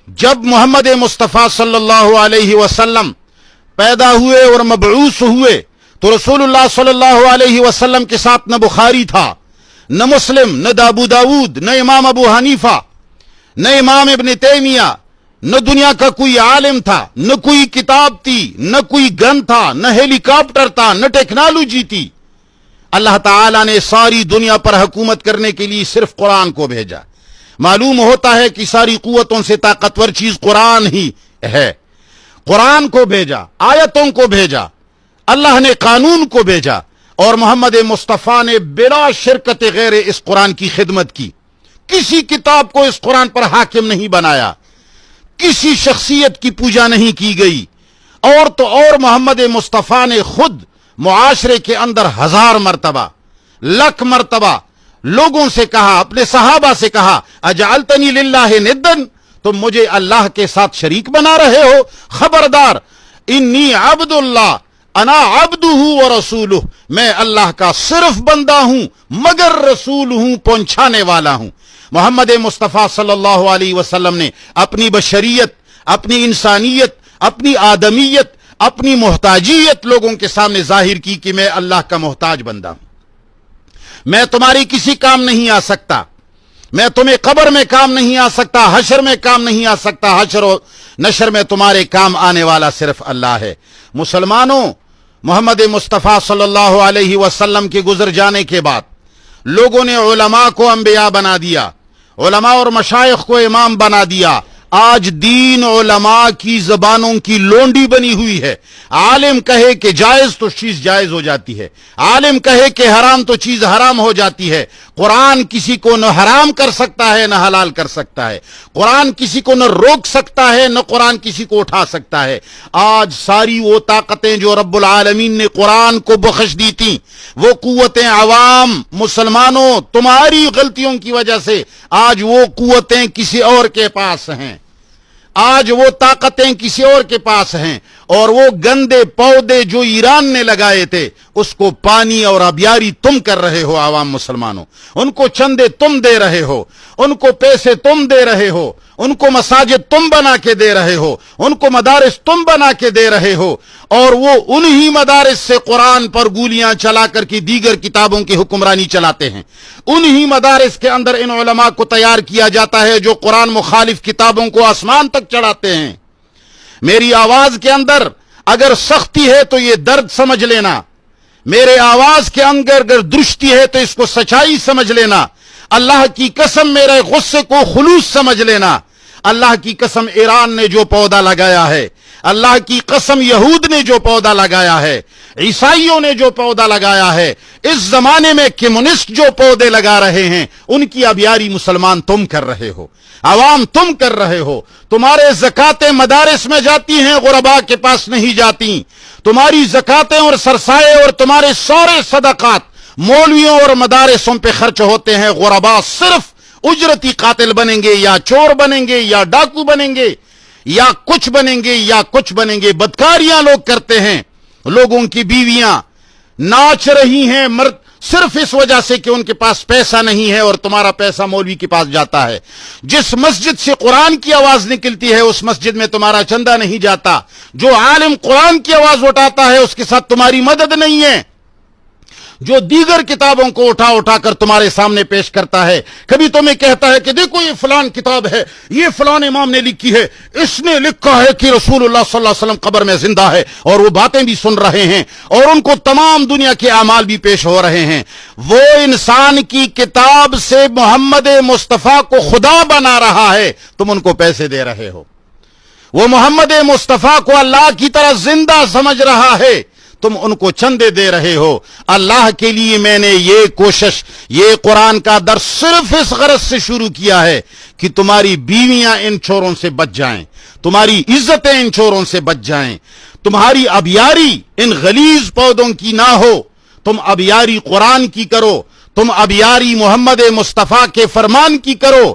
جب محمد مصطفیٰ صلی اللہ علیہ وسلم پیدا ہوئے اور مبعوث ہوئے تو رسول اللہ صلی اللہ علیہ وسلم کے ساتھ نہ بخاری تھا، نہ مسلم، نہ ابو داود، نہ امام ابو حنیفہ، نہ امام ابن تیمیہ، نہ دنیا کا کوئی عالم تھا، نہ کوئی کتاب تھی، نہ کوئی گن تھا، نہ ہیلی کاپٹر تھا، نہ ٹیکنالوجی تھی۔ اللہ تعالیٰ نے ساری دنیا پر حکومت کرنے کے لیے صرف قرآن کو بھیجا۔ معلوم ہوتا ہے کہ ساری قوتوں سے طاقتور چیز قرآن ہی ہے۔ قرآن کو بھیجا، آیتوں کو بھیجا، اللہ نے قانون کو بھیجا، اور محمد مصطفیٰ نے بلا شرکت غیر اس قرآن کی خدمت کی۔ کسی کتاب کو اس قرآن پر حاکم نہیں بنایا، کسی شخصیت کی پوجا نہیں کی گئی، اور تو اور محمد مصطفیٰ نے خود معاشرے کے اندر 1000 مرتبہ، لکھ مرتبہ لوگوں سے کہا، اپنے صحابہ سے کہا، اجعلتنی للہ ندن، تم مجھے اللہ کے ساتھ شریک بنا رہے ہو؟ خبردار، انی عبد اللہ انا عبدہ ورسولہ، میں اللہ کا صرف بندہ ہوں مگر رسول ہوں، پہنچانے والا ہوں۔ محمد مصطفیٰ صلی اللہ علیہ وسلم نے اپنی بشریت، اپنی انسانیت، اپنی آدمیت، اپنی محتاجیت لوگوں کے سامنے ظاہر کی کہ میں اللہ کا محتاج بندہ ہوں۔ میں تمہاری کسی کام نہیں آ سکتا، میں تمہیں قبر میں کام نہیں آ سکتا، حشر میں کام نہیں آ سکتا، حشر و نشر میں تمہارے کام آنے والا صرف اللہ ہے۔ مسلمانوں، محمد مصطفیٰ صلی اللہ علیہ وسلم کے گزر جانے کے بعد لوگوں نے علماء کو انبیاء بنا دیا، علماء اور مشائخ کو امام بنا دیا۔ آج دین علماء کی زبانوں کی لونڈی بنی ہوئی ہے۔ عالم کہے کہ جائز تو چیز جائز ہو جاتی ہے، عالم کہے کہ حرام تو چیز حرام ہو جاتی ہے۔ قرآن کسی کو نہ حرام کر سکتا ہے نہ حلال کر سکتا ہے، قرآن کسی کو نہ روک سکتا ہے نہ قرآن کسی کو اٹھا سکتا ہے۔ آج ساری وہ طاقتیں جو رب العالمین نے قرآن کو بخش دی تھیں، وہ قوتیں عوام مسلمانوں تمہاری غلطیوں کی وجہ سے آج وہ قوتیں کسی اور کے پاس ہیں، آج وہ طاقتیں کسی اور کے پاس ہیں، اور وہ گندے پودے جو ایران نے لگائے تھے اس کو پانی اور آبیاری تم کر رہے ہو۔ عوام مسلمانوں، ان کو چندے تم دے رہے ہو، ان کو پیسے تم دے رہے ہو، ان کو مساجد تم بنا کے دے رہے ہو، ان کو مدارس تم بنا کے دے رہے ہو، اور وہ انہی مدارس سے قرآن پر گولیاں چلا کر کے دیگر کتابوں کی حکمرانی چلاتے ہیں۔ انہی مدارس کے اندر ان علماء کو تیار کیا جاتا ہے جو قرآن مخالف کتابوں کو آسمان تک چڑھاتے ہیں۔ میری آواز کے اندر اگر سختی ہے تو یہ درد سمجھ لینا، میرے آواز کے اندر اگر درشتی ہے تو اس کو سچائی سمجھ لینا۔ اللہ کی قسم میرے غصے کو خلوص سمجھ لینا۔ اللہ کی قسم ایران نے جو پودا لگایا ہے، اللہ کی قسم یہود نے جو پودا لگایا ہے، عیسائیوں نے جو پودا لگایا ہے، اس زمانے میں کمیونسٹ جو پودے لگا رہے ہیں، ان کی آبیاری مسلمان تم کر رہے ہو، عوام تم کر رہے ہو۔ تمہارے زکاتیں مدارس میں جاتی ہیں، غرباء کے پاس نہیں جاتی۔ تمہاری زکاتیں اور سرسائے اور تمہارے سارے صدقات مولویوں اور مدارسوں پہ خرچ ہوتے ہیں۔ غرباء صرف اجرتی قاتل بنیں گے، یا چور بنیں گے، یا ڈاکو بنیں گے، یا کچھ بنیں گے، یا کچھ بنیں گے۔ بدکاریاں لوگ کرتے ہیں، لوگوں کی بیویاں ناچ رہی ہیں مرد صرف اس وجہ سے کہ ان کے پاس پیسہ نہیں ہے، اور تمہارا پیسہ مولوی کے پاس جاتا ہے۔ جس مسجد سے قرآن کی آواز نکلتی ہے اس مسجد میں تمہارا چندہ نہیں جاتا۔ جو عالم قرآن کی آواز اٹھاتا ہے اس کے ساتھ تمہاری مدد نہیں ہے۔ جو دیگر کتابوں کو اٹھا اٹھا کر تمہارے سامنے پیش کرتا ہے، کبھی تمہیں کہتا ہے کہ دیکھو یہ فلان کتاب ہے، یہ فلان امام نے لکھی ہے، اس نے لکھا ہے کہ رسول اللہ صلی اللہ علیہ وسلم قبر میں زندہ ہے، اور وہ باتیں بھی سن رہے ہیں اور ان کو تمام دنیا کے اعمال بھی پیش ہو رہے ہیں۔ وہ انسان کی کتاب سے محمد مصطفیٰ کو خدا بنا رہا ہے، تم ان کو پیسے دے رہے ہو۔ وہ محمد مصطفیٰ کو اللہ کی طرح زندہ سمجھ رہا ہے، تم ان کو چندے دے رہے ہو۔ اللہ کے لیے میں نے یہ کوشش، یہ قرآن کا درس صرف اس غرض سے شروع کیا ہے کہ تمہاری بیویاں ان چوروں سے بچ جائیں، تمہاری عزتیں ان چوروں سے بچ جائیں، تمہاری ابیاری ان غلیظ پودوں کی نہ ہو، تم ابیاری قرآن کی کرو، تم ابیاری محمد مصطفیٰ کے فرمان کی کرو۔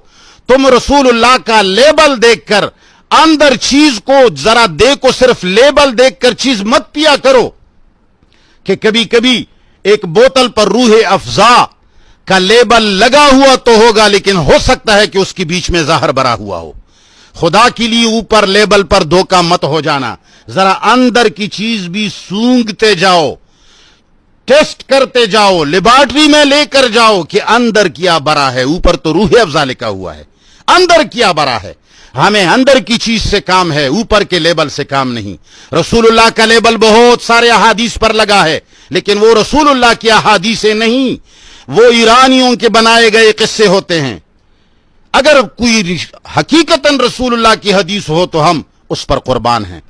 تم رسول اللہ کا لیبل دیکھ کر اندر چیز کو ذرا دیکھو، صرف لیبل دیکھ کر چیز مت پیا کرو، کہ کبھی کبھی ایک بوتل پر روح افزا کا لیبل لگا ہوا تو ہوگا، لیکن ہو سکتا ہے کہ اس کے بیچ میں زہر بھرا ہوا ہو۔ خدا کے لیے اوپر لیبل پر دھوکہ مت ہو جانا، ذرا اندر کی چیز بھی سونگتے جاؤ، ٹیسٹ کرتے جاؤ، لیبارٹری میں لے کر جاؤ کہ اندر کیا برا ہے۔ اوپر تو روح افزا لکھا ہوا ہے، اندر کیا برا ہے۔ ہمیں اندر کی چیز سے کام ہے، اوپر کے لیبل سے کام نہیں۔ رسول اللہ کا لیبل بہت سارے احادیث پر لگا ہے، لیکن وہ رسول اللہ کی احادیثیں نہیں، وہ ایرانیوں کے بنائے گئے قصے ہوتے ہیں۔ اگر کوئی حقیقتاً رسول اللہ کی حدیث ہو تو ہم اس پر قربان ہیں۔